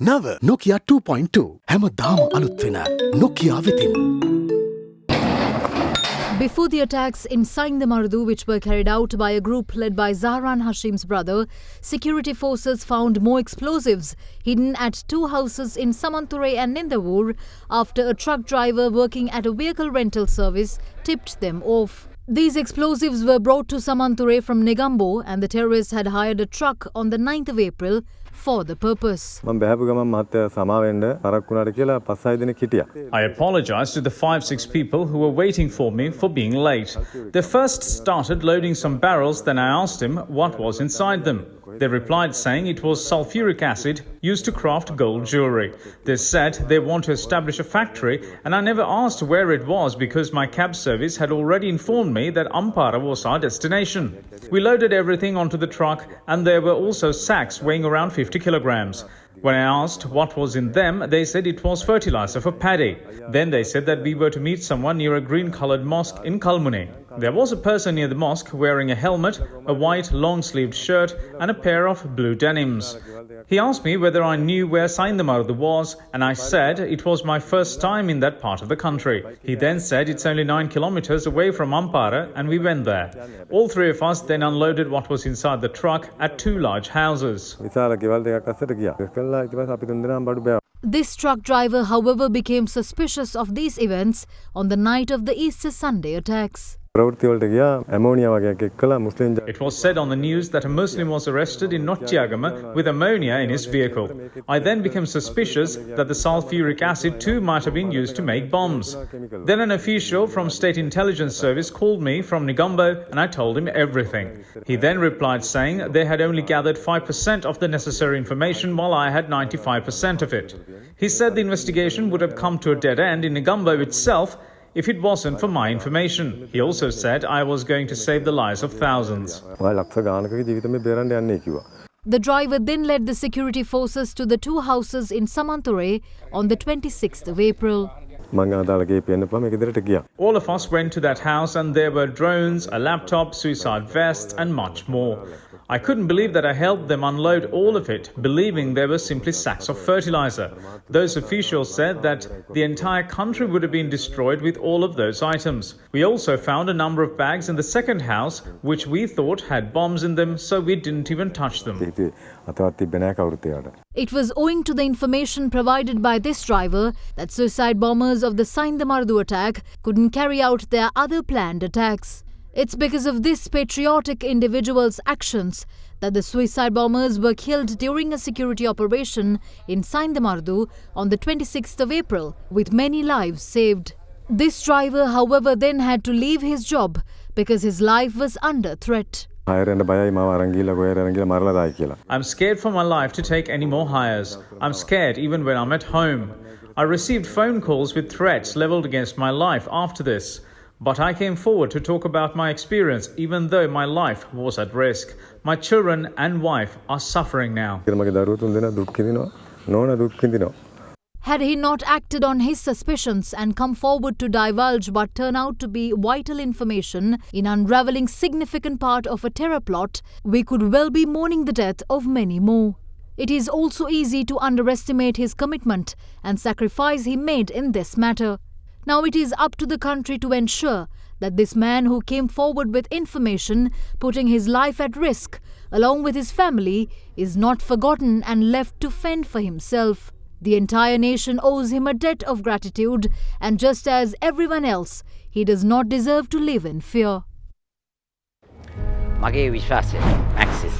Nava Nokia 2.2 හැමදාම අලුත් වෙන Nokia වෙතින්. Before the attacks in Sainthamaruthu, which were carried out by a group led by Zahran Hashim's brother, security forces found more explosives hidden at two houses in Samanture and Nindavur after a truck driver working at a vehicle rental service tipped them off. These explosives were brought to Samanture from Negombo, and the terrorists had hired a truck on the 9th of April for the purpose. I apologized to the 5-6 people who were waiting for me for being late. They first started loading some barrels, then I asked him what was inside them. They replied saying it was sulfuric acid used to craft gold jewelry. They said they want to establish a factory, and I never asked where it was because my cab service had already informed me that Ampara was our destination. We loaded everything onto the truck, and there were also sacks weighing around 50 kilograms. When I asked what was in them, they said it was fertilizer for paddy. Then they said that we were to meet someone near a green-coloured mosque in Kalmuni. There was a person near the mosque wearing a helmet, a white long-sleeved shirt and a pair of blue denims. He asked me whether I knew where Sainthamaruthu was, and I said it was my first time in that part of the country. He then said it's only 9 kilometers away from Ampara, and we went there. All three of us then unloaded what was inside the truck at two large houses. This truck driver, however, became suspicious of these events on the night of the Easter Sunday attacks. It was said on the news that a Muslim was arrested in Nottiagama with ammonia in his vehicle. I then became suspicious that the sulfuric acid too might have been used to make bombs. Then an official from State Intelligence Service called me from Negombo, and I told him everything. He then replied saying they had only gathered 5% of the necessary information while I had 95% of it. He said the investigation would have come to a dead end in Negombo itself if it wasn't for my information. He also said I was going to save the lives of thousands. The driver then led the security forces to the two houses in Samanture on the 26th of April. All of us went to that house, and there were drones, a laptop, suicide vests and much more. I couldn't believe that I helped them unload all of it, believing they were simply sacks of fertilizer. Those officials said that the entire country would have been destroyed with all of those items. We also found a number of bags in the second house, which we thought had bombs in them, so we didn't even touch them. It was owing to the information provided by this driver that suicide bombers of the Sainthamaruthu attack couldn't carry out their other planned attacks. It's because of this patriotic individual's actions that the suicide bombers were killed during a security operation in Sainthamaruthu on the 26th of April, with many lives saved. This driver, however, then had to leave his job because his life was under threat. I'm scared for my life to take any more hires. I'm scared even when I'm at home. I received phone calls with threats leveled against my life after this. But I came forward to talk about my experience, even though my life was at risk. My children and wife are suffering now. Had he not acted on his suspicions and come forward to divulge what turned out to be vital information in unravelling significant part of a terror plot, we could well be mourning the death of many more. It is also easy to underestimate his commitment and sacrifice he made in this matter. Now it is up to the country to ensure that this man who came forward with information putting his life at risk along with his family is not forgotten and left to fend for himself. The entire nation owes him a debt of gratitude, and just as everyone else, he does not deserve to live in fear. මගේ විශ්වාසය මැක්සිස්